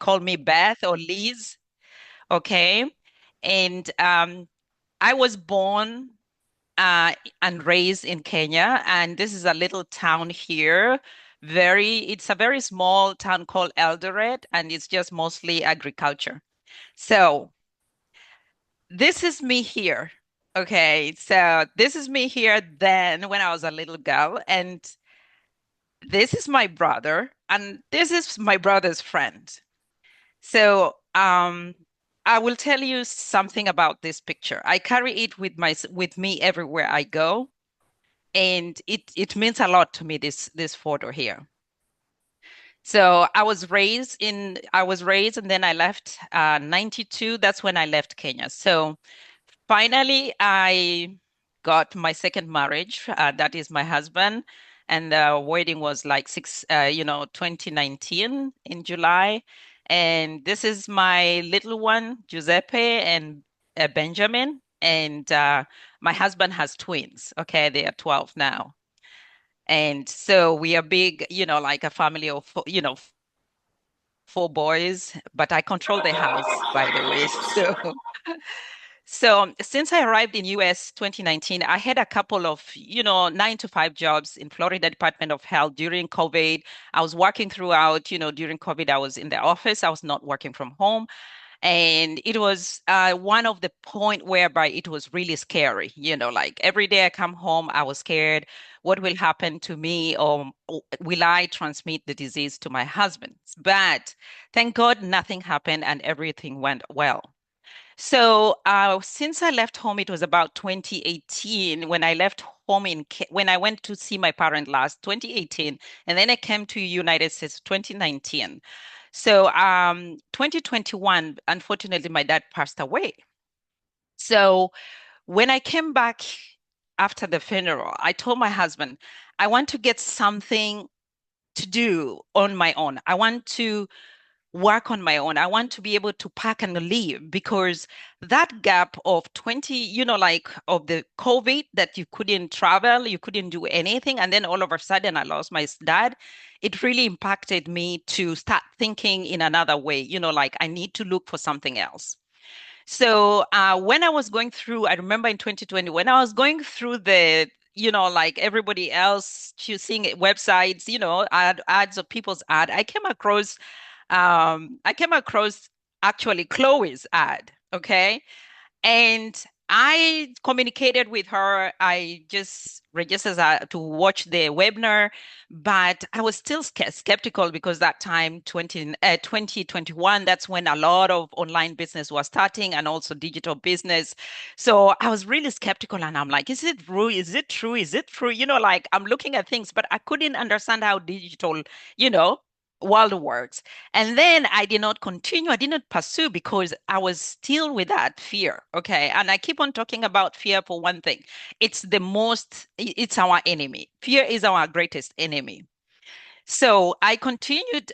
call me Beth or Liz. Okay. And I was born and raised in Kenya, and this is a little town here. It's a very small town called Eldoret, and it's just mostly agriculture. So this is me here. Okay, so this is me here then when I was a little girl, and this is my brother, and this is my brother's friend. So, I will tell you something about this picture. I carry it with me everywhere I go, and it means a lot to me, this photo here. So I was raised and then I left 92. That's when I left Kenya. So finally I got my second marriage. That is my husband. And the wedding was like 2019 in July. And this is my little one, Giuseppe and Benjamin. And my husband has twins. Okay, they are 12 now. And so we are big, like a family of, four boys, but I control the house, by the way. So since I arrived in US 2019, I had a couple of, 9 to 5 jobs in Florida Department of Health during COVID. I was working throughout, during COVID, I was in the office. I was not working from home. And it was one of the point whereby it was really scary. Like every day I come home, I was scared. What will happen to me, or will I transmit the disease to my husband? But thank God nothing happened and everything went well. So since I left home, it was about 2018 when I left home when I went to see my parent last, 2018, and then I came to United States 2019. So 2021, unfortunately, my dad passed away. So when I came back after the funeral, I told my husband, I want to get something to do on my own. I want to work on my own. I want to be able to pack and leave because that gap of 20, like of the COVID that you couldn't travel, you couldn't do anything. And then all of a sudden I lost my dad. It really impacted me to start thinking in another way, like I need to look for something else. So when I was going through, I remember in 2020, when I was going through like everybody else choosing websites, ads of people's ad, I came across actually Chloe's ad, okay? And I communicated with her. I just registered to watch the webinar, but I was still skeptical because that time, 2021, that's when a lot of online business was starting and also digital business. So I was really skeptical and I'm like, is it true? Is it true? Is it true? Like I'm looking at things, but I couldn't understand how digital, you know, world works. And then I did not continue. I did not pursue because I was still with that fear. Okay. And I keep on talking about fear for one thing. It's our enemy. Fear is our greatest enemy. So I continued.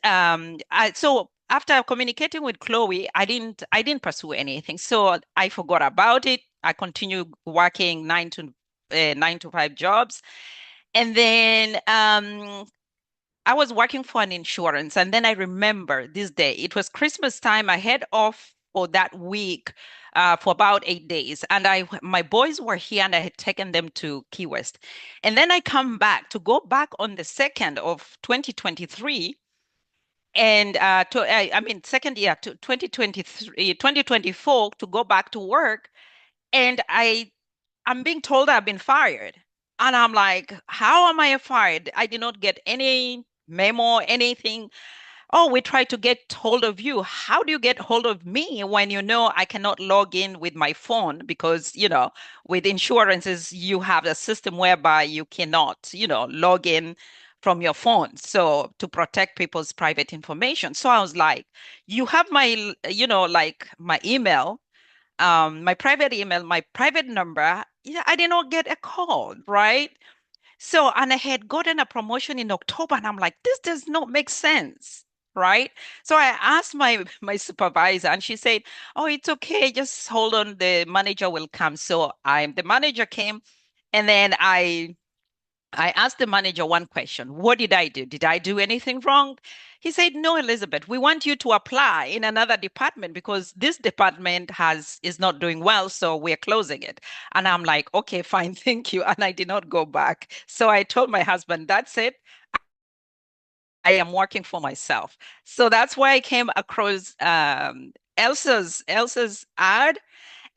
So after communicating with Chloe, I didn't pursue anything. So I forgot about it. I continued working 9 to 5 jobs. And then I was working for an insurance, and then I remember this day. It was Christmas time. I had off for that week for about 8 days, and my boys were here, and I had taken them to Key West. And then I come back to go back on the 2nd of 2023, and I mean second year to 2023, 2024 to go back to work, and I'm being told I've been fired. And I'm like, how am I fired? I did not get any memo, anything. Oh, we tried to get hold of you. How do you get hold of me when you know I cannot log in with my phone? Because, with insurances, you have a system whereby you cannot, log in from your phone. So to protect people's private information. So I was like, you have my, like my email, my private email, my private number. Yeah, I did not get a call, right? So, and I had gotten a promotion in October, and I'm like, this does not make sense, right? So I asked my supervisor, and she said, "Oh, it's okay. Just hold on. The manager will come." So the manager came, and then I I asked the manager one question. What did I do? Did I do anything wrong? He said, no, Elizabeth, we want you to apply in another department because this department is not doing well, so we're closing it. And I'm like, okay, fine, thank you. And I did not go back. So I told my husband, that's it. I am working for myself. So that's why I came across Elsa's ad,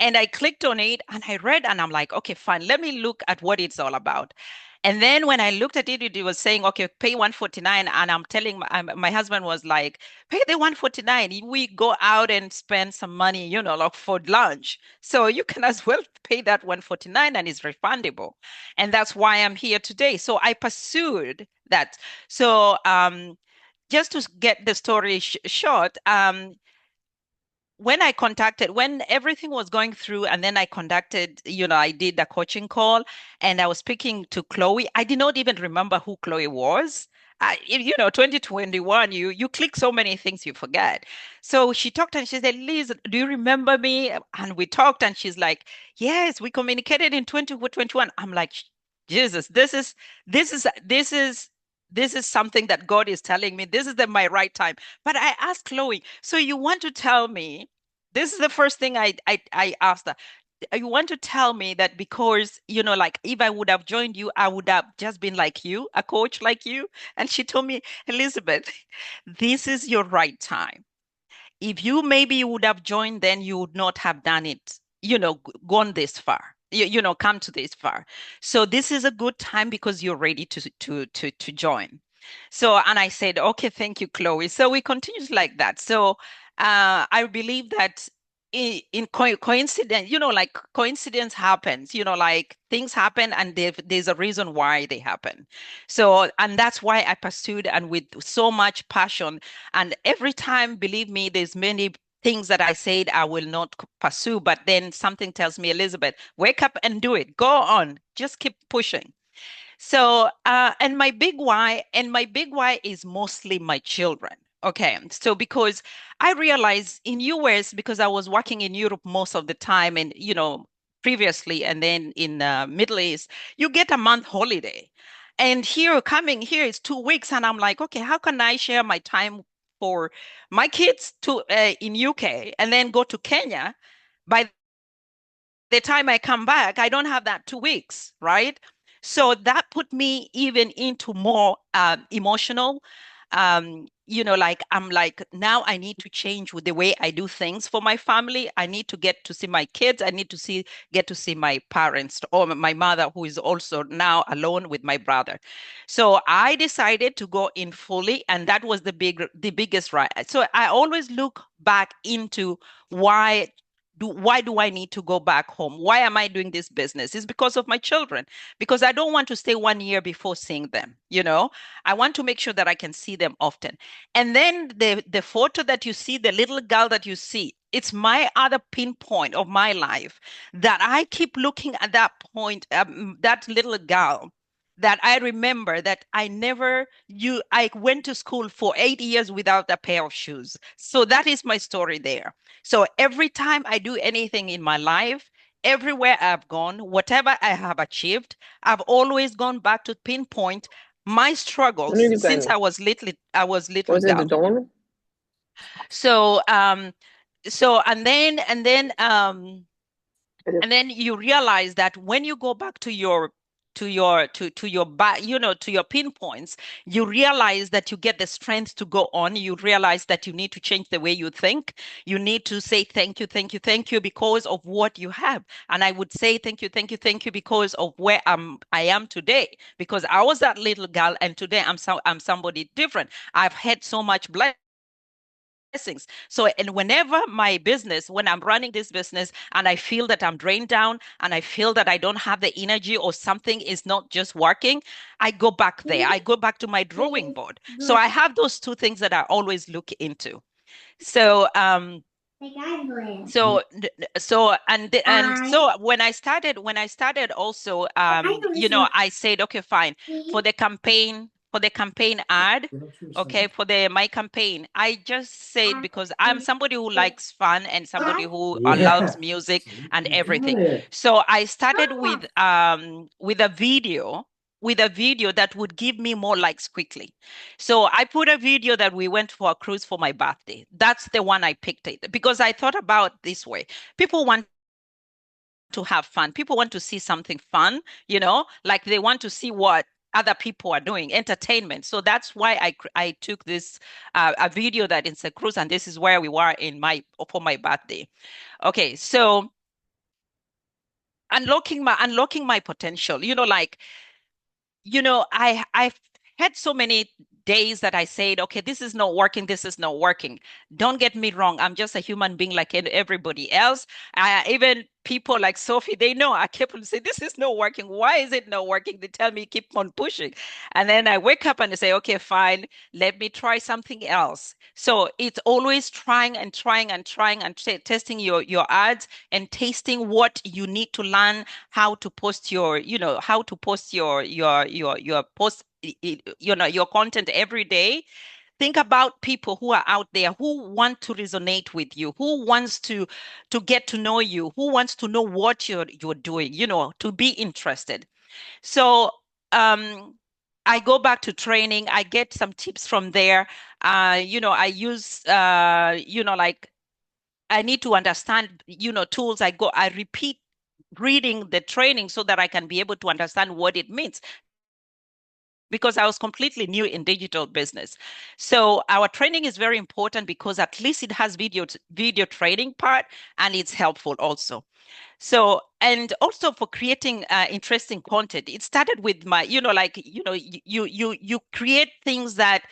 and I clicked on it and I read, and I'm like, okay, fine, let me look at what it's all about. And then when I looked at it, it was saying, okay, pay 149. And I'm telling my husband was like, pay the 149. We go out and spend some money, like for lunch. So you can as well pay that 149 and it's refundable. And that's why I'm here today. So I pursued that. So just to get the story short, when everything was going through, and then I conducted, I did a coaching call and I was speaking to Chloe. I did not even remember who Chloe was. 2021, you click so many things you forget. So she talked and she said, Liz, do you remember me? And we talked and she's like, yes, we communicated in 2021. I'm like, Jesus, this is something that God is telling me. This is my right time. But I asked Chloe, so you want to tell me, this is the first thing I asked her. You want to tell me that because, like if I would have joined you, I would have just been like you, a coach like you? And she told me, Elizabeth, this is your right time. If maybe you would have joined, then you would not have done it, gone this far, come to this far. So this is a good time because you're ready to join. So, and I said, okay, thank you, Chloe. So we continued like that. So I believe that in coincidence, like coincidence happens, like things happen and there's a reason why they happen. So, and that's why I pursued and with so much passion. And every time, believe me, there's many things that I said I will not pursue, but then something tells me, Elizabeth, wake up and do it. Go on, just keep pushing. So, and my big why is mostly my children. Okay, so because I realized in US, because I was working in Europe most of the time, and previously, and then in Middle East, you get a month holiday, and coming here is 2 weeks, and I'm like, okay, how can I share my time for my kids to in UK and then go to Kenya? By the time I come back, I don't have that 2 weeks, right? So that put me even into more emotional. Like I'm like, now I need to change with the way I do things for my family. I need to get to see my kids. I need to get to see my parents or my mother, who is also now alone with my brother. So I decided to go in fully, and that was the biggest right. So I always look back into why do I need to go back home? Why am I doing this business? It's because of my children, because I don't want to stay 1 year before seeing them. I want to make sure that I can see them often. And then the photo that you see, the little girl that you see, it's my other pinpoint of my life that I keep looking at that point, that little girl that I remember that I went to school for 8 years without a pair of shoes. So that is my story there. So every time I do anything in my life, everywhere I've gone, whatever I have achieved, I've always gone back to pinpoint my Ano struggles yung since plano? I was little Was it the girl. dawn? So and then you realize that when you go back to your back, to your pinpoints, you realize that you get the strength to go on. You realize that you need to change the way you think. You need to say thank you, thank you, thank you because of what you have. And I would say thank you, thank you, thank you because of where I am today. Because I was that little girl and today I'm somebody different. I've had so much blessings. So, and whenever when I'm running this business and I feel that I'm drained down and I feel that I don't have the energy or something is not just working, I go back there. I go back to my drawing board. So I have those two things that I always look into. So, so so when I started also, I said, okay, fine, for the campaign ad, okay, for the my campaign, I just said, because I'm somebody who likes fun and somebody who loves music and everything. So I started with a video with a video that would give me more likes quickly. So I put a video that we went for a cruise for my birthday. That's the one I picked it because I thought about this way. People want to have fun. People want to see something fun, like they want to see what other people are doing, entertainment. So that's why I took this a video that is a cruise, and this is where we were in my for my birthday. Okay, so unlocking my potential. I've had so many days that I said, okay, this is not working, this is not working. Don't get me wrong, I'm just a human being like everybody else. Even people like Sophie, they know I keep on saying, this is not working. Why is it not working? They tell me keep on pushing. And then I wake up and I say, okay, fine, let me try something else. So it's always trying and trying and trying and testing your ads and tasting what you need to learn how to post your post, your content every day. Think about people who are out there who want to resonate with you, who wants to get to know you, who wants to know what you're doing, to be interested. So I go back to training, I get some tips from there. I use like I need to understand, tools. I repeat reading the training so that I can be able to understand what it means because I was completely new in digital business. So our training is very important because at least it has video training part and it's helpful also. So, and also for creating interesting content, it started with you create things that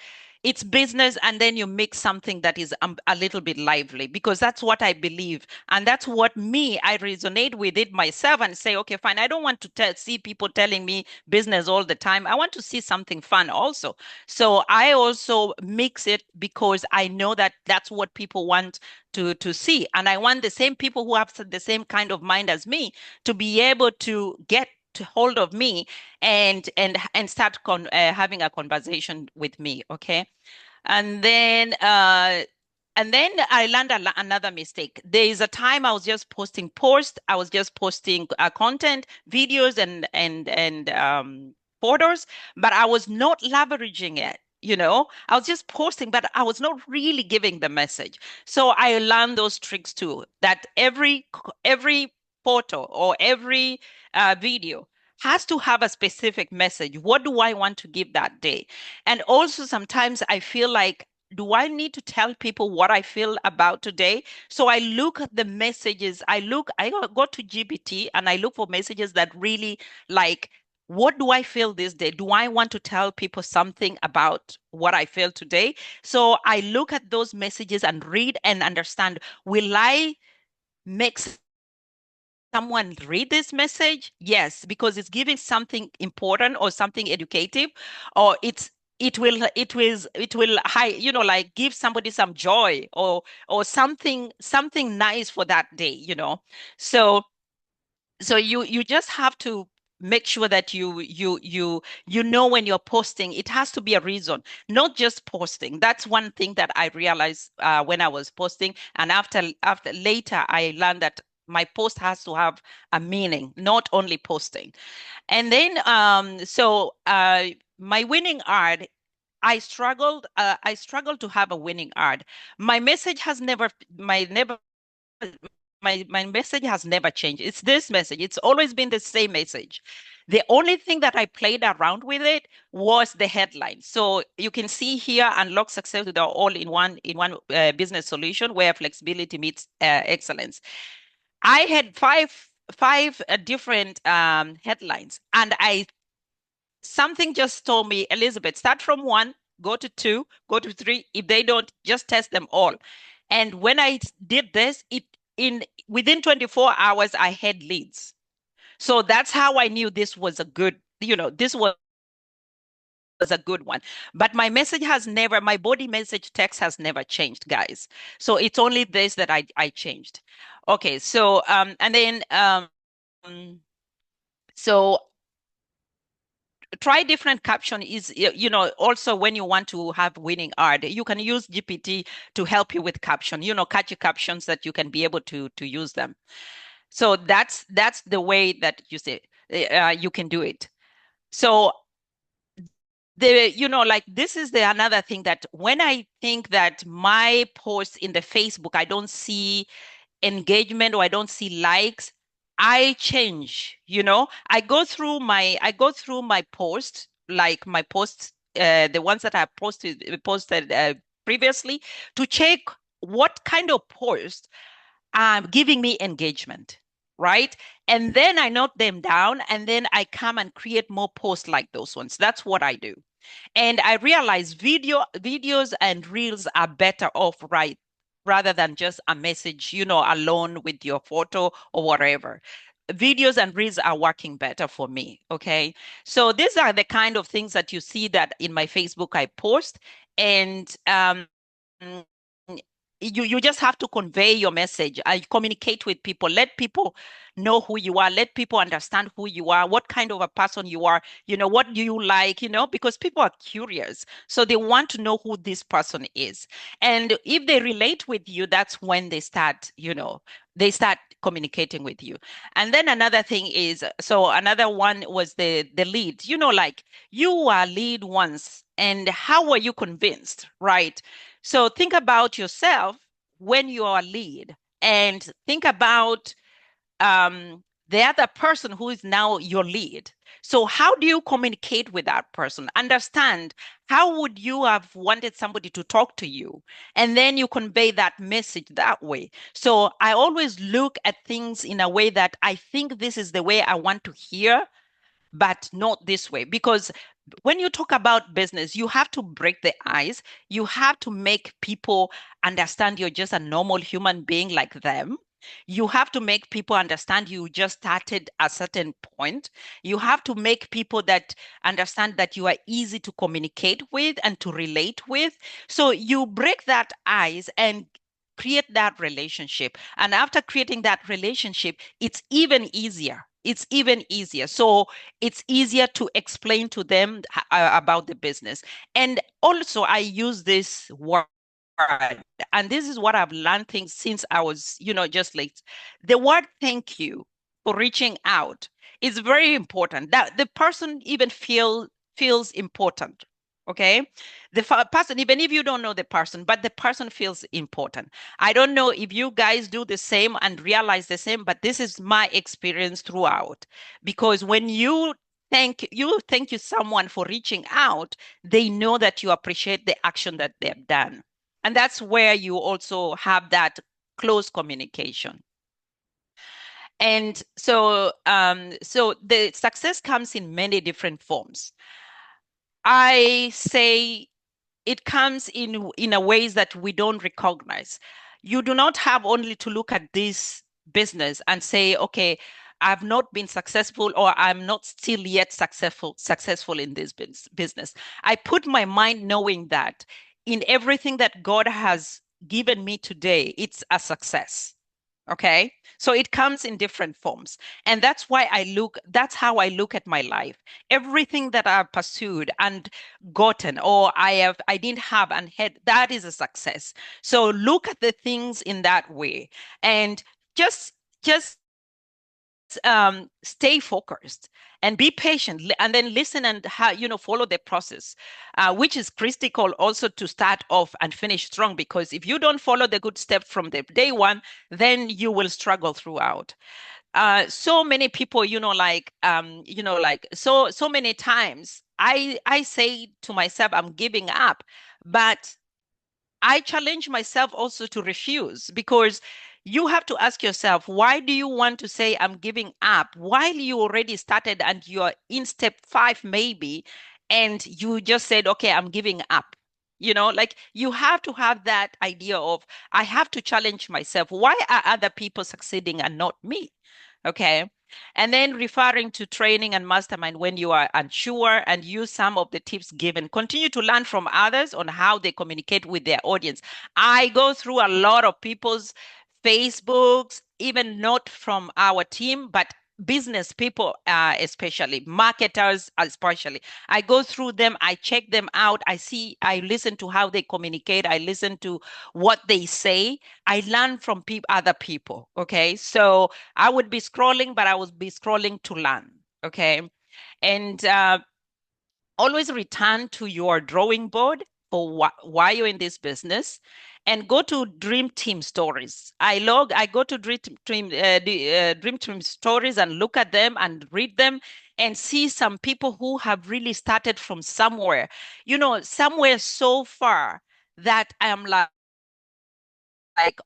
it's business and then you make something that is a little bit lively because that's what I believe. And that's what I resonate with it myself and say, okay, fine. I don't want to see people telling me business all the time. I want to see something fun also. So I also mix it because I know that that's what people want to see. And I want the same people who have the same kind of mind as me to be able to get to hold of me and start having a conversation with me. Okay. And then I learned another mistake. There is a time I was just posting posts. I was just posting content, videos, and photos, but I was not leveraging it. I was just posting, but I was not really giving the message. So I learned those tricks too. That every photo or every video has to have a specific message. What do I want to give that day? And also sometimes I feel like, do I need to tell people what I feel about today? So I look at the messages. I go to GPT and I look for messages that really like, what do I feel this day? Do I want to tell people something about what I feel today? So I look at those messages and read and understand, will I make someone read this message? Yes, because it's giving something important or something educative, or it will high, like give somebody some joy or something nice for that day. So you just have to make sure that you know when you're posting, it has to be a reason, not just posting. That's one thing that I realized when I was posting, and after later I learned that my post has to have a meaning, not only posting. And then my winning ad, I struggled to have a winning ad. My message has never my never my message has never changed. It's this message. It's always been the same message. The only thing that I played around with it was the headline. So you can see here, unlock success with our all-in-one business solution where flexibility meets excellence. I had five different headlines, and I something just told me, Elizabeth, start from one, go to two, go to three. If they don't, just test them all. And when I did this, it in within 24 hours, I had leads. So that's how I knew this was a good, this was a good one. But my body message text has never changed, guys. So it's only this that I changed. Okay, so and then so try different caption is, also when you want to have winning ad, you can use GPT to help you with caption, catchy captions that you can be able to use them. So that's the way that you can do it. So like this is the another thing that when I think that my posts in the Facebook, I don't see engagement or I don't see likes, I change, I go through my posts, like my posts, the ones that I posted previously, to check what kind of post giving me engagement, right? And then I note them down, and then I come and create more posts like those ones. That's what I do. And I realize videos and reels are better off, right? Rather than just a message, alone with your photo or whatever. Videos and reels are working better for me. Okay. So these are the kind of things that you see that in my Facebook I post. And you just have to convey your message. I communicate with people. Let people know who you are. Let people understand who you are, what kind of a person you are, what do you like, because people are curious. So they want to know who this person is. And if they relate with you, that's when they start communicating with you. And then another thing is, so another one was the lead. Like you are lead once, and how were you convinced, right? So think about yourself when you are a lead, and think about the other person who is now your lead. So how do you communicate with that person? Understand how would you have wanted somebody to talk to you? And then you convey that message that way. So I always look at things in a way that I think this is the way I want to hear, but not this way. Because when you talk about business, you have to break the ice. You have to make people understand you're just a normal human being like them. You have to make people understand you just started a certain point. You have to make people that understand that you are easy to communicate with and to relate with. So you break that ice and create that relationship. And after creating that relationship, it's even easier. So it's easier to explain to them about the business. And also, I use this word, and this is what I've learned things since I was, just like the word thank you for reaching out is very important. That the person even feels important. Okay. The person, even if you don't know the person, but the person feels important. I don't know if you guys do the same and realize the same, but this is my experience throughout. Because when you thank you someone for reaching out, they know that you appreciate the action that they've done. And that's where you also have that close communication. And so the success comes in many different forms. I say it comes in a ways that we don't recognize. You do not have only to look at this business and say, okay, I've not been successful, or I'm not still yet successful in this business. I put my mind knowing that in everything that God has given me today, it's a success. Okay. So it comes in different forms. And that's how I look at my life. Everything that I've pursued and gotten, or I didn't have and had, that is a success. So look at the things in that way, and just just stay focused and be patient, and then listen and follow the process, which is critical also to start off and finish strong. Because if you don't follow the good step from the day one, then you will struggle throughout. So many people, so many times I say to myself, I'm giving up. But I challenge myself also to refuse, because you have to ask yourself, why do you want to say I'm giving up while you already started and you're in step 5 maybe, and you just said, okay, I'm giving up. Like you have to have that idea of, I have to challenge myself. Why are other people succeeding and not me? Okay. And then referring to training and mastermind when you are unsure, and use some of the tips given. Continue to learn from others on how they communicate with their audience. I go through a lot of people's Facebooks, even not from our team, but business people, especially marketers, especially. I go through them, I check them out, I listen to how they communicate, I listen to what they say, I learn from other people. Okay. So I would be scrolling, but I would be scrolling to learn. Okay. And always return to your drawing board for why you're in this business and go to Dream Team stories. I go to Dream Team stories and look at them and read them and see some people who have really started from somewhere, somewhere so far that I am like,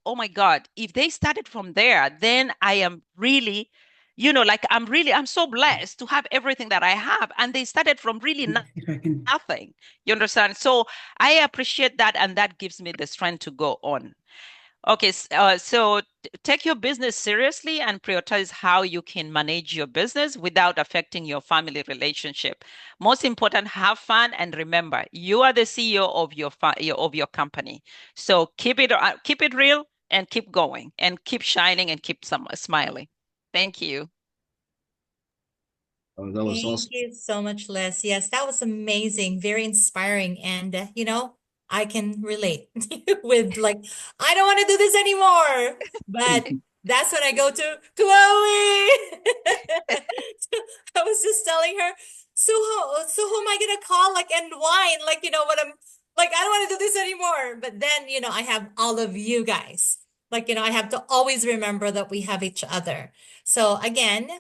oh my God, if they started from there, then I am really, like I'm so blessed to have everything that I have. And they started from really If I can. nothing. You understand? So I appreciate that. And that gives me the strength to go on. Okay, so take your business seriously and prioritize how you can manage your business without affecting your family relationship. Most important, have fun and remember, you are the CEO of your company. So keep it real and keep going and keep shining and keep smiling. Thank you. Oh, that was Thank awesome. you so much, Liz. Yes, that was amazing, very inspiring. And, I can relate with like, I don't want to do this anymore. But that's when I go to Chloe. So I was just telling her, so who am I gonna call? Like, and whine, like, what I'm like, I don't want to do this anymore. But then, I have all of you guys. Like, I have to always remember that we have each other. So again,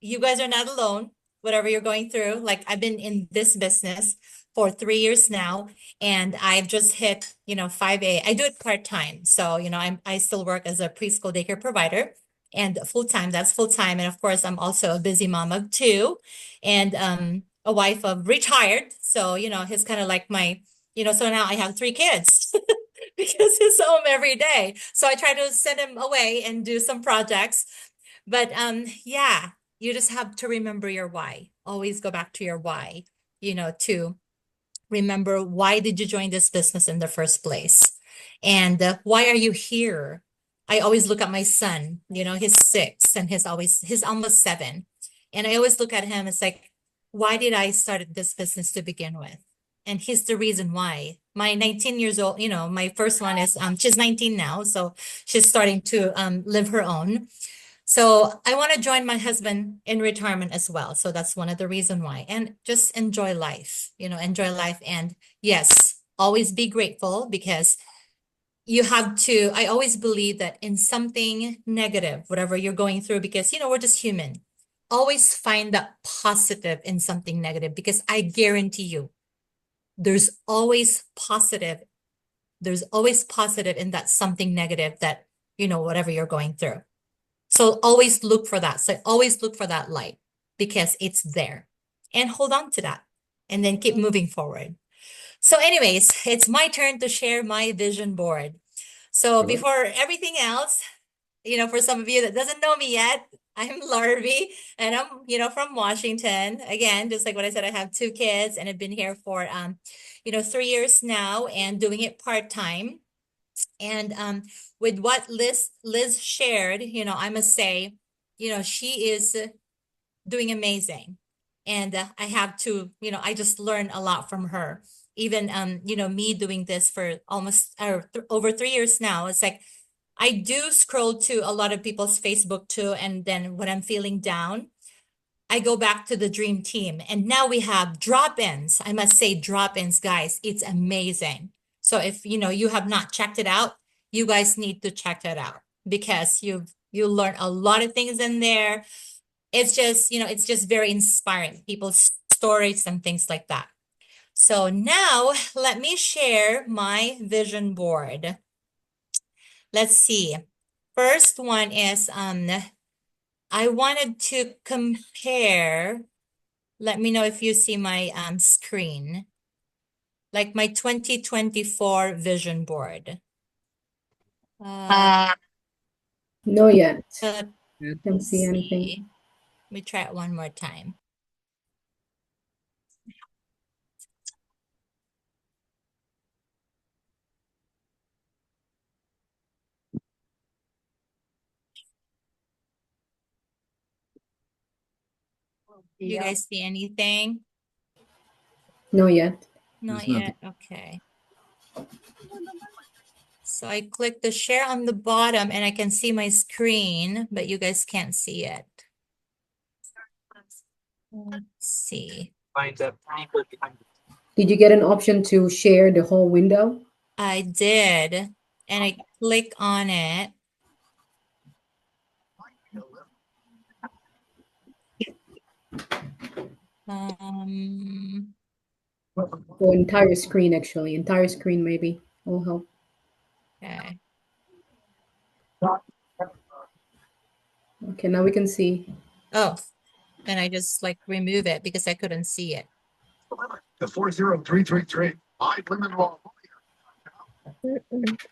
you guys are not alone, whatever you're going through. Like I've been in this business for 3 years now, and I've just hit, 5A. I do it part-time. So, I still work as a preschool daycare provider and full-time. That's full-time. And of course, I'm also a busy mom of two and a wife of retired. So, he's kind of like so now I have 3 kids. Because he's home every day. So I try to send him away and do some projects. But yeah, you just have to remember your why. Always go back to your why, to remember why did you join this business in the first place? And why are you here? I always look at my son, he's 6 and he's almost 7. And I always look at him, it's like, why did I start this business to begin with? And he's the reason why. My 19 years old, my first one is she's 19 now, so she's starting to live her own. So I want to join my husband in retirement as well. So that's one of the reason why. And just enjoy life, enjoy life. And yes, always be grateful because you have to, I always believe that in something negative, whatever you're going through, because, we're just human. Always find that positive in something negative because I guarantee you there's always positive. There's always positive in that something negative that, whatever you're going through. So always look for that. So always look for that light because it's there and hold on to that and then keep moving forward. So anyways, it's my turn to share my vision board. So Sure. before everything else, for some of you that doesn't know me yet, I'm Larvi and I'm, from Washington. Again, just like what I said, I have 2 kids and I've been here for, 3 years now and doing it part-time. And with what Liz shared, I must say, she is doing amazing. And I have to, I just learned a lot from her. Even me doing this for almost over 3 years now. It's like I do scroll to a lot of people's Facebook too, and then when I'm feeling down, I go back to the Dream Team. And now we have drop-ins. I must say drop-ins, guys. It's amazing. So if you have not checked it out, you guys need to check it out because you learn a lot of things in there. It's just very inspiring, people's stories and things like that. So now let me share my vision board. Let's see. First one is I wanted to compare. Let me know if you see my screen, like my 2024 vision board. No yet. Don't Let's see anything. see. Let me try it one more time. You guys see anything? No yet. Not There's nothing. yet. Okay. So I click the share on the bottom and I can see my screen, but you guys can't see it. Let's see. Did you get an option to share the whole window? I did, and I click on it. Or entire screen, actually. Entire screen, maybe. Will help. Okay. Okay, now we can see. Oh, then I just like remove it because I couldn't see it. The 40333. I limit law.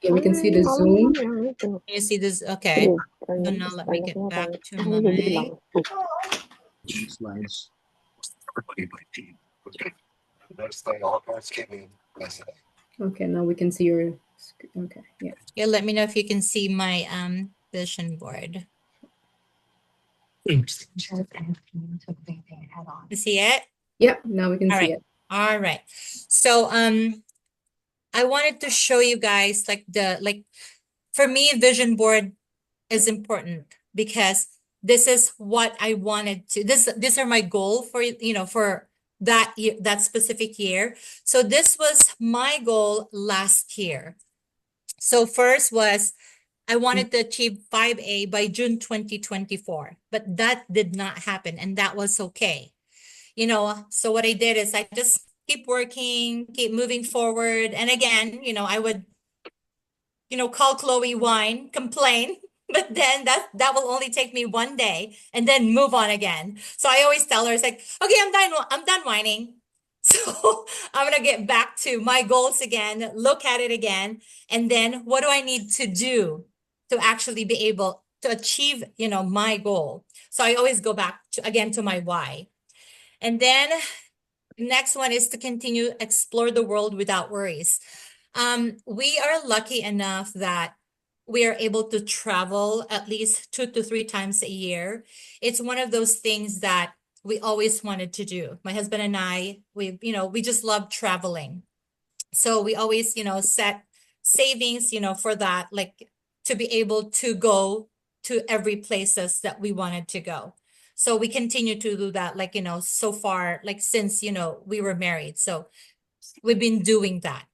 Yeah, we can see the zoom. Can you see this? Okay. So now let me get back to my. Slides. Everybody by team. Okay. Next thing, all parts came in yesterday. Okay, now we can see your okay, yeah. Yeah, let me know if you can see my vision board. You see it? Yeah, now we can All see right. it. All right. So I wanted to show you guys like for me, vision board is important because this is what I wanted to these are my goal for for that year, that specific year. So this was my goal last year. So first was I wanted to achieve 5A by June 2024, but that did not happen and that was okay. So what I did is I just keep working, keep moving forward. And again, I would, call Chloe whine, complain, but then that will only take me one day and then move on again. So I always tell her, it's like, okay, I'm done whining. So I'm gonna get back to my goals again, look at it again, and then what do I need to do to actually be able to achieve, my goal? So I always go back to my why. And then next one is to continue explore the world without worries. We are lucky enough that we are able to travel at least 2 to 3 times a year. It's one of those things that we always wanted to do. My husband and I, we just love traveling. So we always, set savings, for that, like to be able to go to every places that we wanted to go. So we continue to do that, like, so far, like since, we were married. So we've been doing that.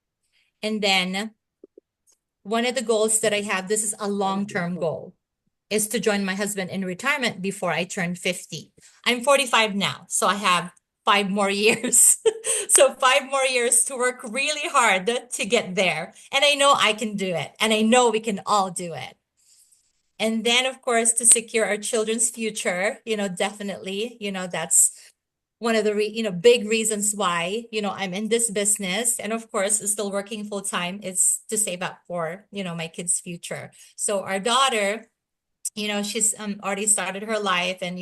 And then one of the goals that I have, this is a long-term goal, is to join my husband in retirement before I turn 50. I'm 45 now, so I have 5 more years. So 5 more years to work really hard to get there. And I know I can do it. And I know we can all do it. And then, of course, to secure our children's future, definitely, that's one of the big reasons why, I'm in this business. And of course, still working full time is to save up for, my kids' future. So our daughter, she's already started her life and,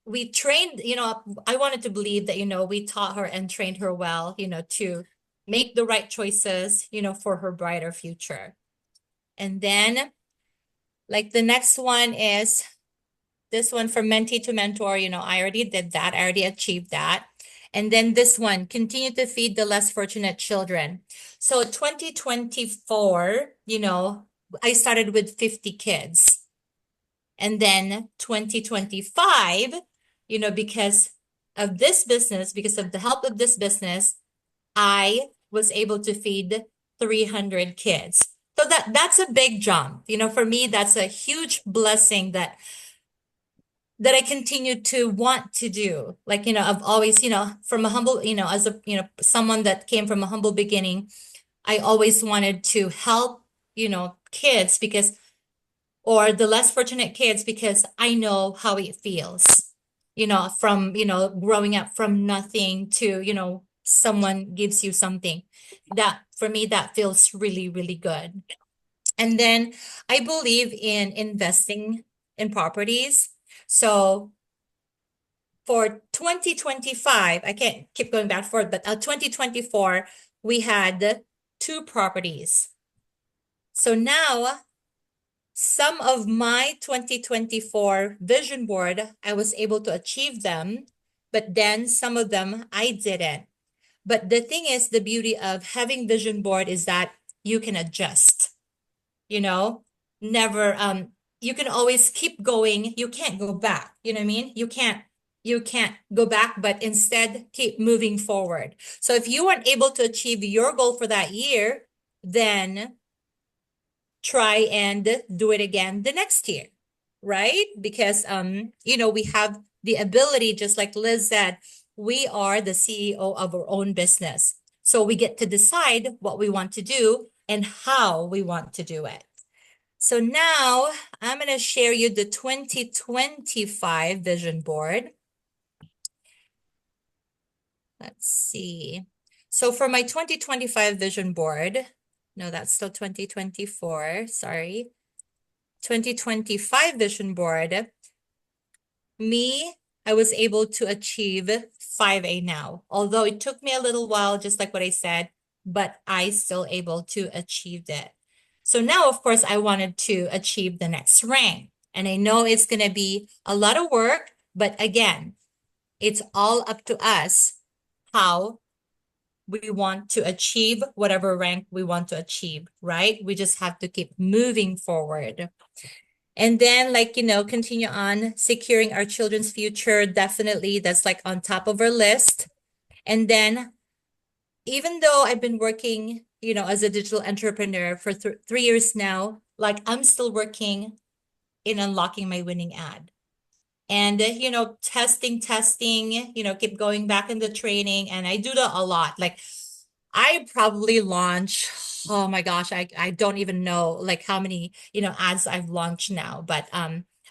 we trained, I wanted to believe that, we taught her and trained her well, to make the right choices, for her brighter future. And then like the next one is this one from mentee to mentor, I already did that. I already achieved that. And then this one, continue to feed the less fortunate children. So 2024, I started with 50 kids. And then 2025, because of this business, because of the help of this business, I was able to feed 300 kids. So that's a big jump. For me, that's a huge blessing that I continue to want to do. Like, I've always, from a humble, as a, someone that came from a humble beginning, I always wanted to help, kids or the less fortunate kids, because I know how it feels, from, growing up from nothing to, someone gives you something. That for me, that feels really, really good. And then I believe in investing in properties. So for 2025, I can't keep going back forward, but 2024, we had 2 properties. So now some of my 2024 vision board, I was able to achieve them, but then some of them I didn't. But the thing is, the beauty of having vision board is that you can adjust, never, you can always keep going. You can't go back. You know what I mean? You can't you can't go back, but instead keep moving forward. So if you weren't able to achieve your goal for that year, then try and do it again the next year, right? Because we have the ability, just like Liz said, we are the CEO of our own business. So we get to decide what we want to do and how we want to do it. So now I'm going to share you the 2025 vision board. Let's see. So for my 2025 vision board, no, that's still 2024, sorry. 2025 vision board, I was able to achieve 5A now. Although it took me a little while, just like what I said, but I still able to achieve it. So now, of course, I wanted to achieve the next rank. And I know it's going to be a lot of work, but again, it's all up to us how we want to achieve whatever rank we want to achieve, right? We just have to keep moving forward. And then, continue on securing our children's future. Definitely, that's like on top of our list. And then, even though I've been working, as a digital entrepreneur for 3 years now, like I'm still working in unlocking my winning ad. And, testing, keep going back in the training. And I do that a lot. Like I probably launch, oh my gosh, I don't even know like how many, ads I've launched now, but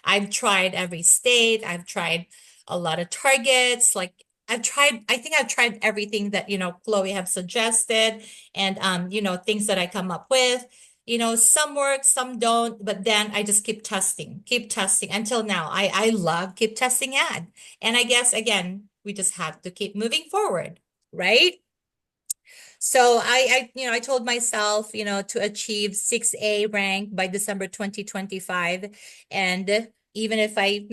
I've tried every state. I've tried a lot of targets. Like I think I've tried everything that, Chloe have suggested and, things that I come up with. Some work, some don't, but then I just keep testing until now. I love keep testing ad. And I guess again, we just have to keep moving forward, right? So I told myself, to achieve 6A rank by December 2025. And even if I,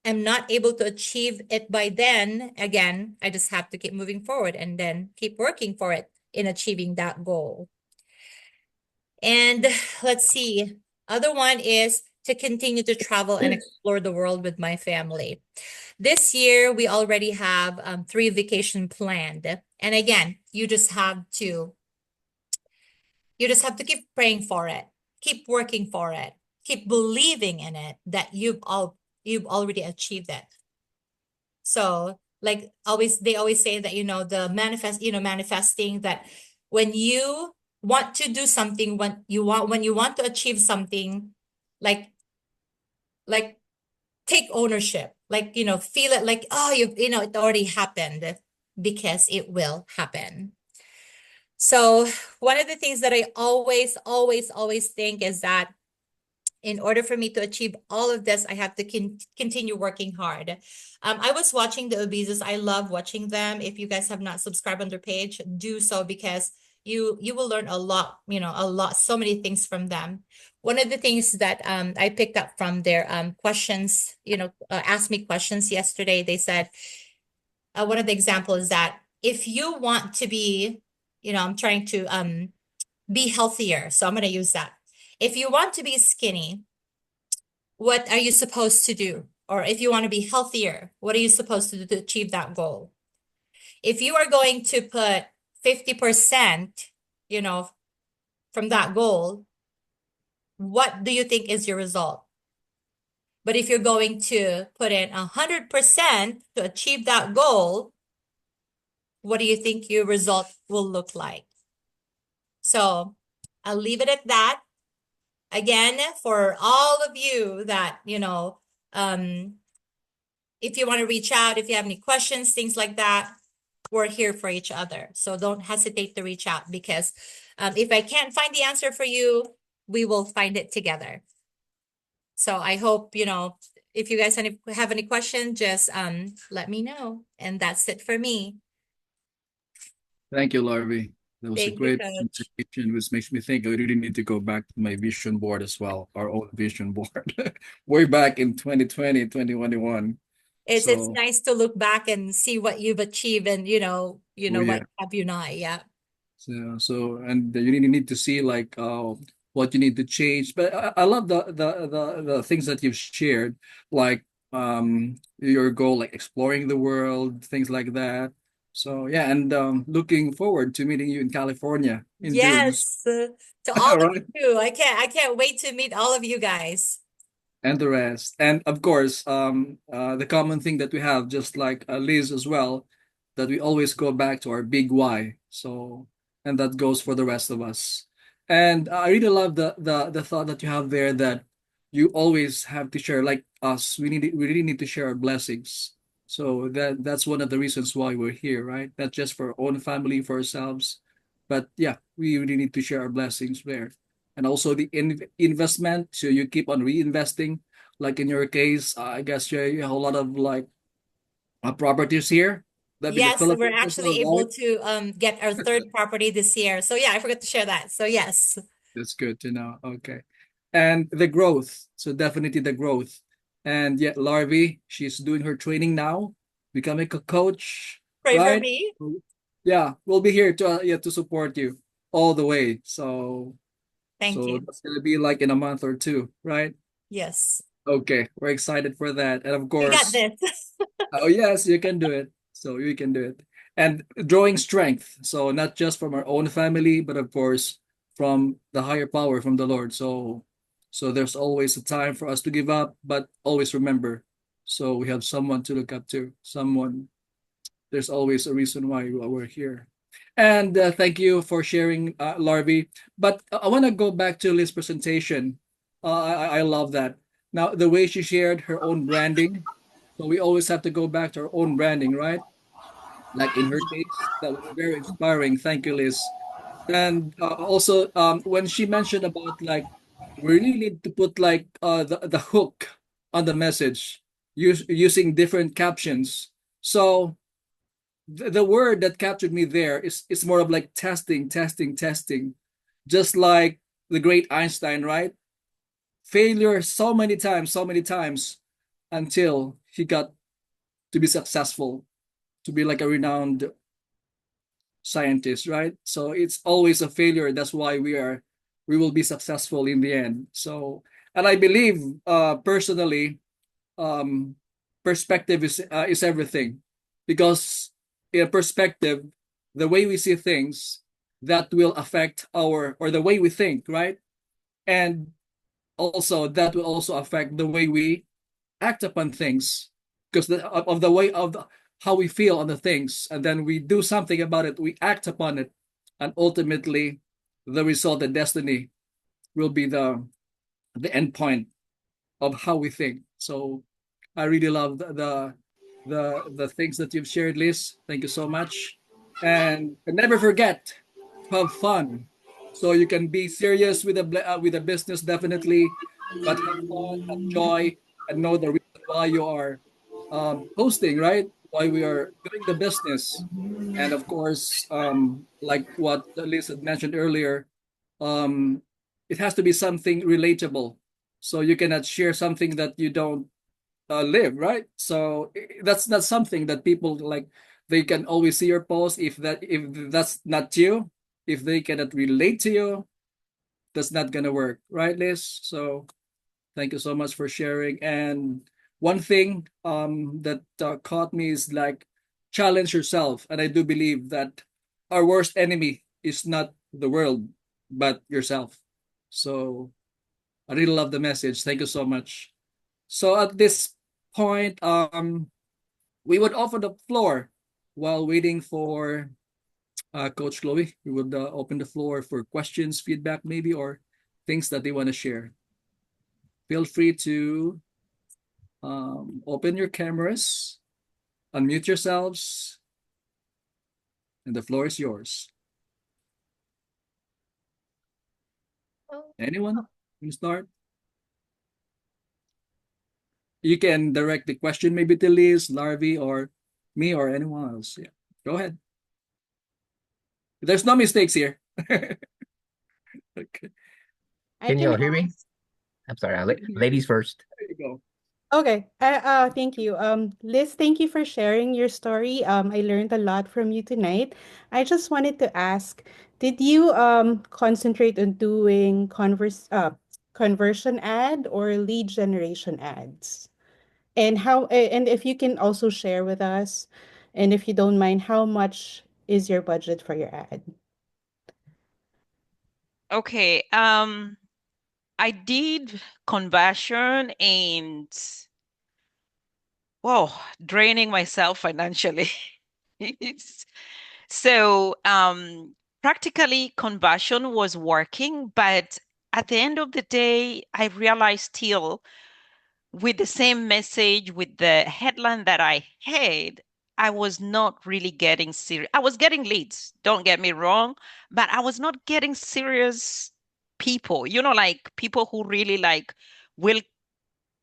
am not able to achieve it by then, again, I just have to keep moving forward and then keep working for it in achieving that goal. And let's see, other one is to continue to travel and explore the world with my family. This year, we already have 3 vacation planned. And again, you just have to keep praying for it, keep working for it, keep believing in it that you've already achieved it. So like they always say that, manifesting that when you want to do something, when you want to achieve something, like take ownership, feel it like, oh, it already happened because it will happen. So one of the things that I always, always, always think is that in order for me to achieve all of this, I have to continue working hard. I was watching the Obesos. I love watching them. If you guys have not subscribed on their page, do so because you will learn a lot, so many things from them. One of the things that I picked up from their questions, asked me questions yesterday, they said, one of the examples is that if you want to be, I'm trying to be healthier. So I'm going to use that. If you want to be skinny, what are you supposed to do? Or if you want to be healthier, what are you supposed to do to achieve that goal? If you are going to put 50%, from that goal, what do you think is your result? But if you're going to put in 100% to achieve that goal, what do you think your result will look like? So I'll leave it at that. Again, for all of you that, if you want to reach out, if you have any questions, things like that, we're here for each other. So don't hesitate to reach out because if I can't find the answer for you, we will find it together. So I hope, if you guys have any questions, just let me know. And that's it for me. Thank you, Larvi. That was a Thank you, great Coach. presentation, which makes me think I really need to go back to my vision board as well, our own vision board, way back in 2020, 2021. It's So, nice to look back and see what you've achieved and oh what yeah. have you not, yeah. And you really need to see like what you need to change. But I love the things that you've shared, like your goal, like exploring the world, things like that. So yeah, and looking forward to meeting you in California in June. Yes, to all All of right. you. I can't wait to meet all of you guys. And the rest. And of course, the common thing that we have, just like Liz as well, that we always go back to our big why. So, and that goes for the rest of us. And I really love the thought that you have there, that you always have to share, like us. We really need to share our blessings. So that's one of the reasons why we're here, right? Not just for our own family, for ourselves, but yeah, we really need to share our blessings there. And also the investment, so you keep on reinvesting. Like in your case, I guess you have a lot of like properties here that in the Yes, we're Philippines as well, actually able right? to get our third property this year. So yeah, I forgot to share that. So yes, That's good to know. Okay. And the growth. So definitely the growth. And yet Larvi, she's doing her training now, becoming a coach, pray for right? me. Yeah, we'll be here to yeah, to support you all the way. Thank So you. that's gonna be like in a month or two, right? Yes, Okay, we're excited for that. And of we got course, this. oh yes, you can do it. So you can do it. And drawing strength. So not just from our own family, but of course from the higher power, from the Lord. So there's always a time for us to give up, but always remember. So we have someone to look up to. Someone. There's always a reason why we're here. And thank you for sharing, Larvi. But I want to go back to Liz's presentation. I love that. Now, the way she shared her own branding. So we always have to go back to our own branding, right? Like in her case, that was very inspiring. Thank you, Liz. And also, when she mentioned about like, we really need to put like the hook on the message, using different captions. So the word that captured me there is more of like testing, testing, testing. Just like the great Einstein, right? Failure so many times until he got to be successful, to be like a renowned scientist, right? So it's always a failure. That's why we will be successful in the end. So, and I believe personally, um, perspective is everything, because in perspective, the way we see things, that will affect our, or the way we think, right? And also that will also affect the way we act upon things, because of the way of how we feel on the things, and then we do something about it, we act upon it, and ultimately the result, the destiny, will be the end point of how we think. So I really love the things that you've shared, Liz. Thank you so much. And never forget to have fun. So you can be serious with a business, definitely, but have fun, have joy, and know the reason why you are hosting, right? Why we are doing the business. And of course, like what Liz had mentioned earlier, um, it has to be something relatable. So you cannot share something that you don't live, right? So that's something that people like. They can always see your post. If that's not you, if they cannot relate to you, that's not gonna work, right, Liz? So thank you so much for sharing. And one thing that caught me is like, challenge yourself. And I do believe that our worst enemy is not the world, but yourself. So I really love the message. Thank you so much. So at this point, we would offer the floor while waiting for Coach Chloe. We would open the floor for questions, feedback, maybe, or things that they want to share. Feel free to open your cameras, unmute yourselves, and the floor is yours. Anyone? You start. You can direct the question maybe to Liz, Larvi, or me, or anyone else. Yeah, go ahead. There's no mistakes here. Okay, I Can you can all hear me? ask. I'm sorry, ladies first. there you go. Okay. Thank you. Liz, thank you for sharing your story. I learned a lot from you tonight. I just wanted to ask, did you concentrate on doing conversion ad or lead generation ads? And if you can also share with us, and if you don't mind, how much is your budget for your ad? Okay. I did conversion and whoa, draining myself financially. It's- So, practically conversion was working, but at the end of the day, I realized still with the same message, with the headline that I had, I was not really getting serious. I was getting leads, don't get me wrong, but I was not getting serious people, like people who really like will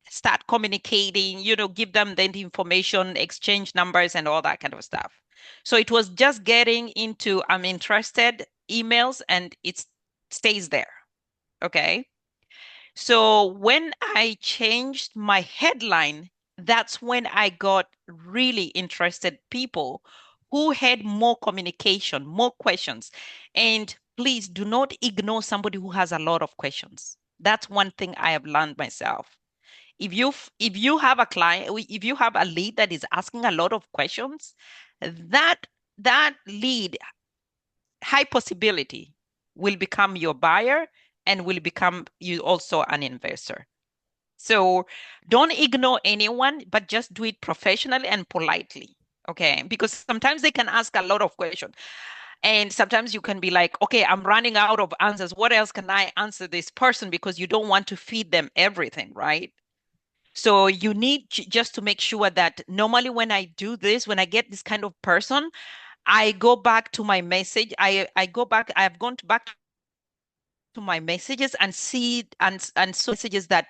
start communicating, give them the information, exchange numbers and all that kind of stuff. So it was just getting into I'm interested emails and it stays there. Okay. So when I changed my headline, that's when I got really interested people who had more communication, more questions. And please do not ignore somebody who has a lot of questions. That's one thing I have learned myself. If you have a client, if you have a lead that is asking a lot of questions, that that lead, high possibility, will become your buyer and will become you also an investor. So don't ignore anyone, but just do it professionally and politely. Okay. Because sometimes they can ask a lot of questions. And sometimes you can be like, okay, I'm running out of answers. What else can I answer this person? Because you don't want to feed them everything, right? So you need just to make sure that normally when I do this, when I get this kind of person, I go back to my message. I've gone back to my messages and see and so messages that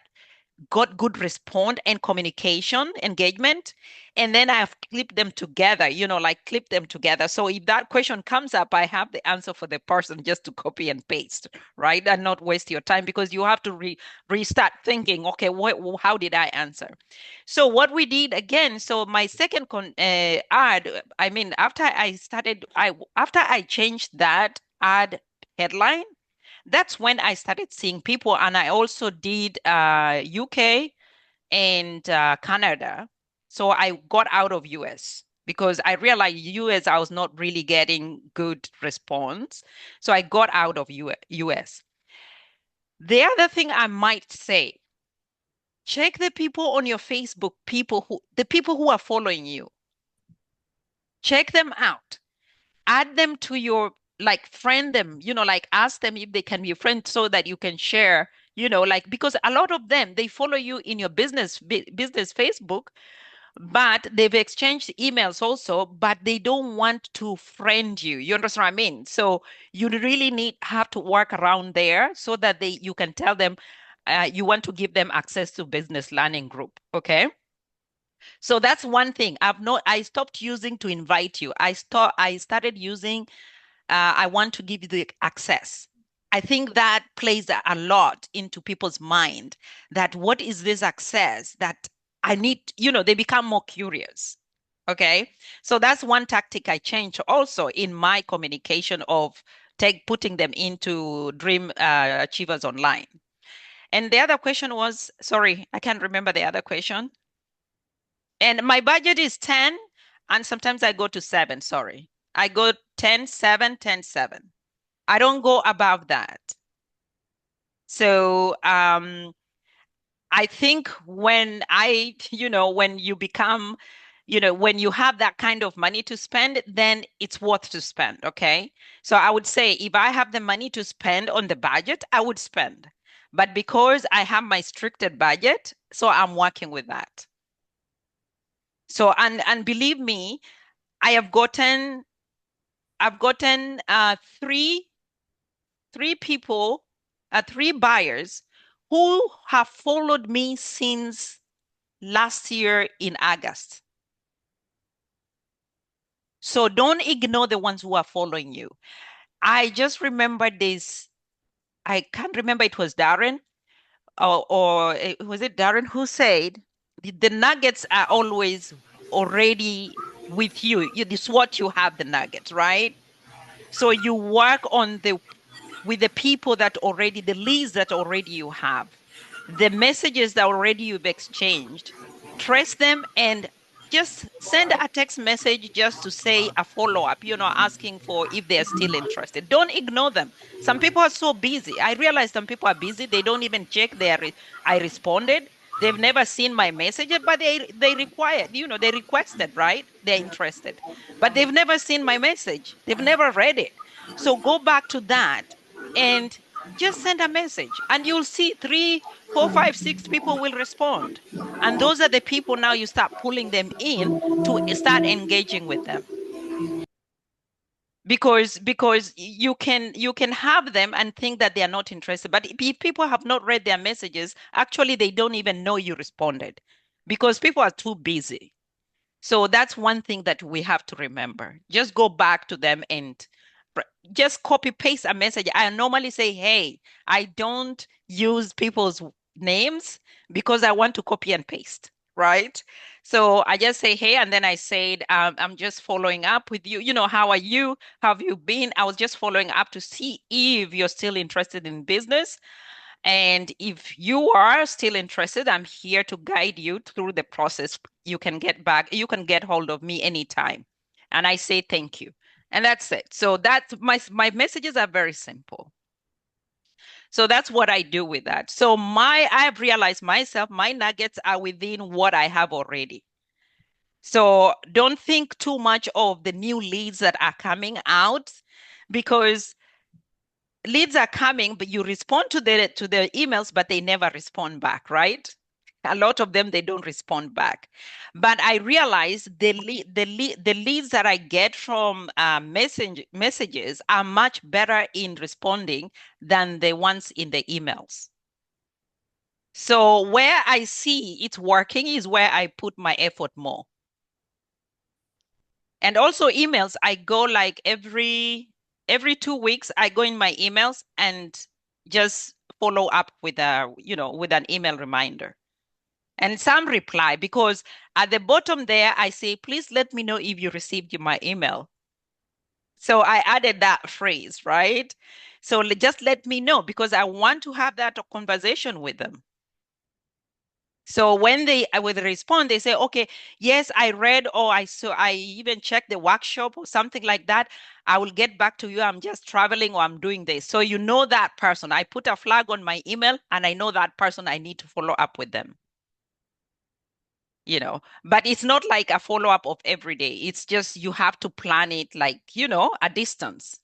got good response and communication engagement, and then I have clipped them together, like clip them together, so if that question comes up I have the answer for the person just to copy and paste, right, and not waste your time because you have to restart thinking, okay, how did I answer? So what we did again, so my second ad, I mean, after I changed that ad headline, that's when I started seeing people. And I also did UK and Canada. So I got out of US because I realized US, I was not really getting good response. So I got out of US. The other thing I might say, check the people on your Facebook, the people who are following you. Check them out. Add them to your, like, friend them, like ask them if they can be a friend so that you can share, like, because a lot of them, they follow you in your business Facebook, but they've exchanged emails also, but they don't want to friend you. You understand what I mean? So you really have to work around there so that you can tell them you want to give them access to business learning group. Okay. So that's one thing. I stopped using to invite you. I started using I want to give you the access. I think that plays a lot into people's mind, that what is this access that I need, they become more curious. Okay. So that's one tactic I changed also in my communication of putting them into Dream Achievers Online. And the other question was, sorry, I can't remember the other question. And my budget is 10, and sometimes I go to 7, sorry. I go 10, 7, 10, 7. I don't go above that. So I think when when you become, when you have that kind of money to spend, then it's worth to spend. Okay. So I would say if I have the money to spend on the budget, I would spend. But because I have my stricted budget, so I'm working with that. So and believe me, I have gotten three people, three buyers who have followed me since last year in August. So don't ignore the ones who are following you. I just remember this. I can't remember, it was Darren or was it Darren who said the nuggets are always already with you. This is what you have, the nuggets, right? So you work with the people that the leads that already you have, the messages that already you've exchanged. trace them and just send a text message just to say a follow-up, asking for if they're still interested. Don't ignore them. Some people are so busy. I realize some people are busy. They don't even check I responded. They've never seen my message, but they required, they requested, right? They're interested. But they've never seen my message. They've never read it. So go back to that and just send a message and you'll see 3, 4, 5, 6 people will respond. And those are the people now you start pulling them in to start engaging with them. Because you can have them and think that they are not interested. But if people have not read their messages, actually they don't even know you responded because people are too busy. So that's one thing that we have to remember. Just go back to them and just copy paste a message. I normally say, hey, I don't use people's names because I want to copy and paste, right? So I just say, hey, and then I said, I'm just following up with you. How are you? How have you been? I was just following up to see if you're still interested in business. And if you are still interested, I'm here to guide you through the process. You can get hold of me anytime. And I say thank you. And that's it. So that's my messages are very simple. So that's what I do with that. So I've realized myself, my nuggets are within what I have already. So don't think too much of the new leads that are coming out because leads are coming, but you respond to the emails, but they never respond back, right? A lot of them, they don't respond back. But I realize the leads that I get from messages are much better in responding than the ones in the emails. So where I see it's working is where I put my effort more. And also emails, I go like every 2 weeks, I go in my emails and just follow up with with an email reminder. And some reply because at the bottom there, I say, please let me know if you received my email. So I added that phrase, right? So just let me know because I want to have that conversation with them. So when they would respond, they say, okay, yes, I read or I even checked the workshop or something like that. I will get back to you. I'm just traveling or I'm doing this. So you know that person. I put a flag on my email and I know that person. I need to follow up with them. But it's not like a follow-up of every day. It's just you have to plan it like, a distance.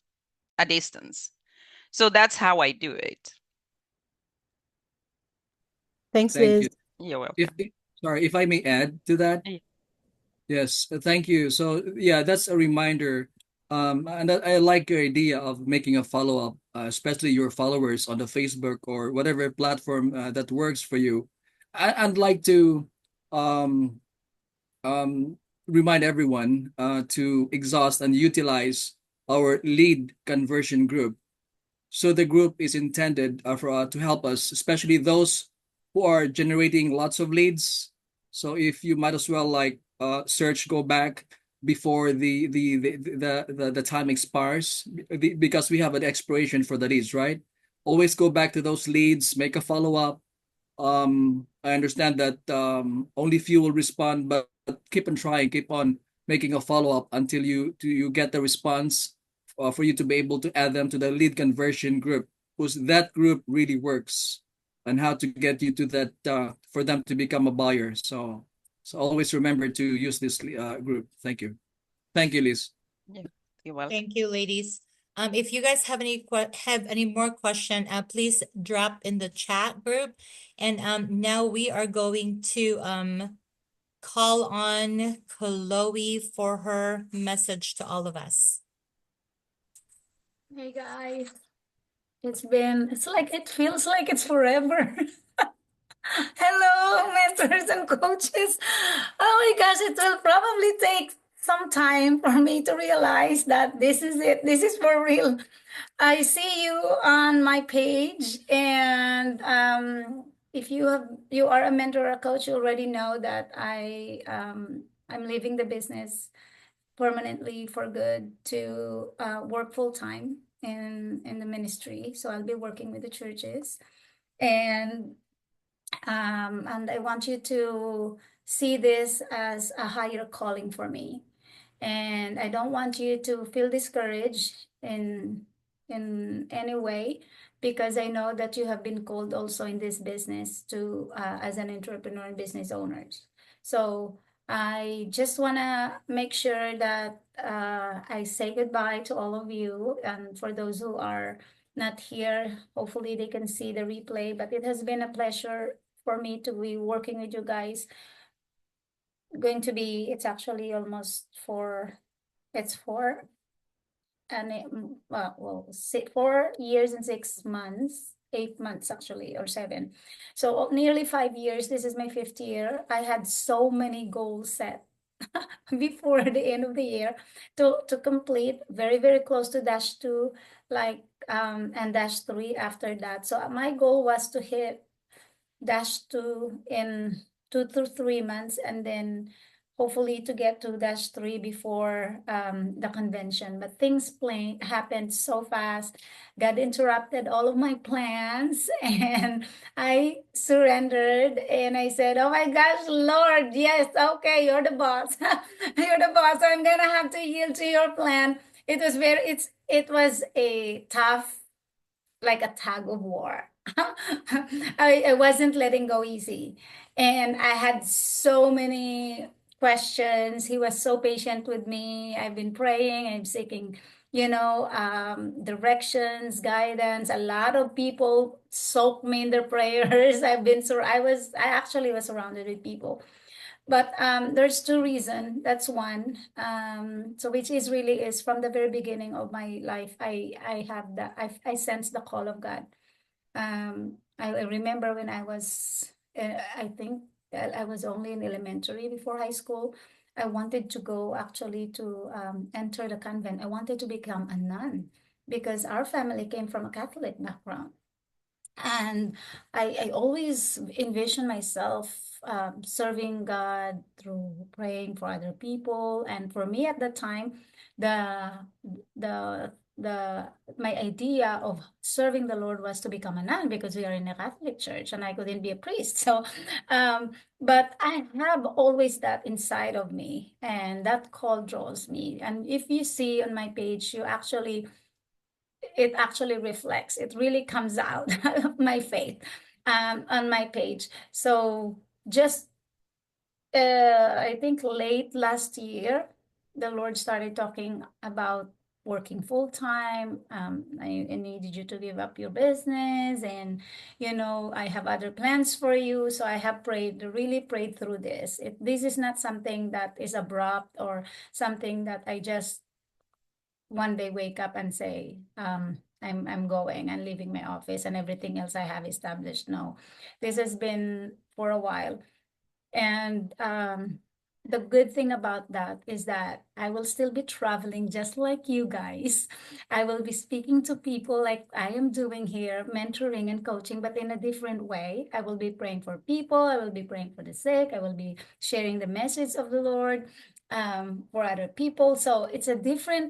So that's how I do it. Thanks, Thank Liz. you. You're welcome. Sorry, if I may add to that. Yeah. Yes, thank you. So yeah, that's a reminder. And I like your idea of making a follow-up, especially your followers on the Facebook or whatever platform that works for you. I'd like to um, remind everyone to exhaust and utilize our lead conversion group. So the group is intended to help us, especially those who are generating lots of leads. So if you might as well search, go back before the time expires because we have an expiration for the leads, right? Always go back to those leads, make a follow-up. I understand that only few will respond, but keep on trying, keep on making a follow-up until you get the response for you to be able to add them to the lead conversion group, because that group really works and how to get you to that for them to become a buyer. So always remember to use this group. Thank you. Thank you, Liz. Yeah, you're welcome. Thank you, ladies. If you guys have any more question, please drop in the chat group. And now we are going to call on Chloe for her message to all of us. Hey guys, it feels like it's forever. Hello, mentors and coaches. Oh my gosh, it will probably take some time for me to realize that this is it. This is for real. I see you on my page, and if you are a mentor or a coach, you already know that I'm leaving the business permanently for good to work full time in the ministry. So I'll be working with the churches, and I want you to see this as a higher calling for me. And I don't want you to feel discouraged in any way, because I know that you have been called also in this business to as an entrepreneur and business owners. So I just want to make sure that I say goodbye to all of you, and for those who are not here, hopefully they can see the replay. But it has been a pleasure for me to be working with you guys. It's actually almost it's 4 years and 6 months, 8 months actually, or 7. So nearly 5 years. This is my 5th year. I had so many goals set before the end of the year to complete, very, very close to -2, like and -3 after that. So my goal was to hit -2 in 2 to 3 months, and then hopefully to get to -3 before the convention. But things happened so fast. God interrupted all of my plans, and I surrendered, and I said, "Oh my gosh, Lord, yes, okay, you're the boss. You're the boss. So I'm gonna have to yield to your plan." It was a tough, like a tug of war. I wasn't letting go easy. And I had so many questions. He was so patient with me. I've been praying, I'm seeking, directions, guidance. A lot of people soaked me in their prayers. I actually was surrounded with people. But there's 2 reasons. That's one. So which is really is from the very beginning of my life. I have that. I sense the call of God. I remember when I was, I think I was only in elementary before high school. I wanted to go actually to enter the convent. I wanted to become a nun because our family came from a Catholic background. And I always envision myself serving God through praying for other people. And for me at the time, the my idea of serving the Lord was to become a nun, because we are in a Catholic church and I couldn't be a priest. So, but I have always that inside of me, and that call draws me. And if you see on my page, it actually reflects, it really comes out of my faith on my page. So just I think late last year, the Lord started talking about working full time. I needed you to give up your business, and I have other plans for you. So I have really prayed through this. This is not something that is abrupt or something that I just one day wake up and say, I'm going and leaving my office and everything else I have established. No, this has been for a while. And the good thing about that is that I will still be traveling just like you guys. I will be speaking to people like I am doing here, mentoring and coaching, but in a different way. I will be praying for people. I will be praying for the sick. I will be sharing the message of the Lord for other people. So it's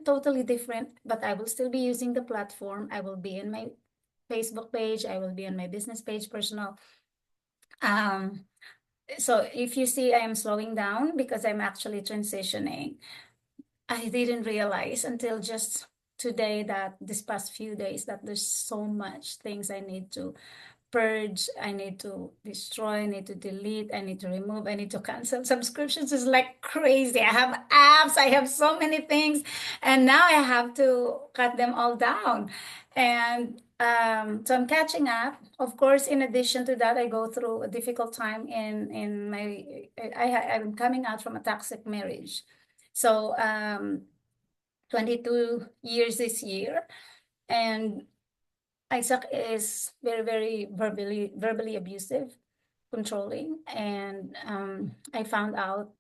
totally different, but I will still be using the platform. I will be in my Facebook page. I will be on my business page, personal. So if you see I am slowing down because I'm actually transitioning, I didn't realize until just today, that this past few days, that there's so much things I need to purge, I need to destroy, I need to delete, I need to remove, I need to cancel subscriptions. It's like crazy. I have apps, I have so many things, and now I have to cut them all down. And so I'm catching up. Of course, in addition to that, I go through a difficult time in my, I'm coming out from a toxic marriage. So 22 years this year, and Isaac is very, very verbally abusive, controlling. And I found out,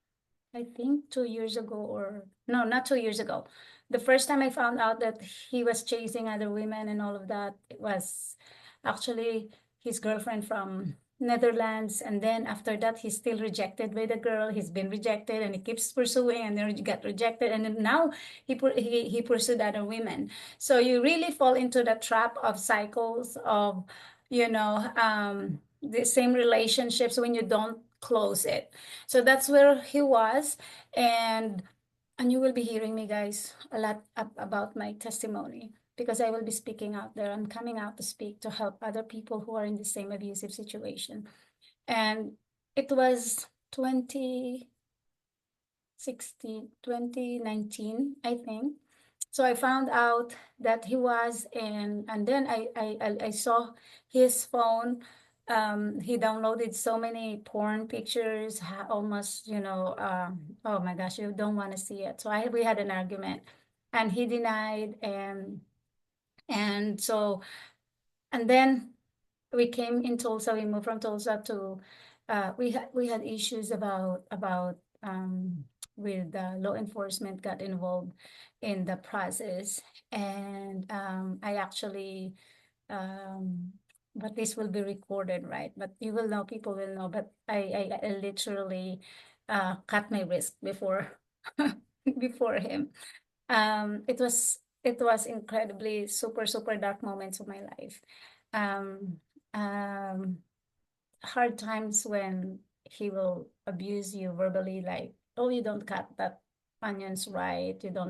I think 2 years ago, or no, not 2 years ago. The first time I found out that he was chasing other women and all of that, it was actually his girlfriend from Netherlands. And then after that, he's still rejected by the girl. He's been rejected and he keeps pursuing, and then he got rejected. And then now he pursued other women. So you really fall into the trap of cycles of, the same relationships when you don't close it. So that's where he was, and you will be hearing me, guys, a lot about my testimony, because I will be speaking out there. I'm coming out to speak to help other people who are in the same abusive situation. And it was 2019, I think. So I found out that he was, and then I saw his phone. He downloaded so many porn pictures, almost, oh my gosh, you don't want to see it. So we had an argument, and he denied, and so, and then we came in Tulsa. We moved from Tulsa to, we had issues about with law enforcement got involved in the process, and I actually, but this will be recorded, right? But you will know, people will know. But I literally cut my wrist before before him. It was incredibly super dark moments of my life. Um, um, Hard times when he will abuse you verbally, like, oh, you don't cut that onions right, you don't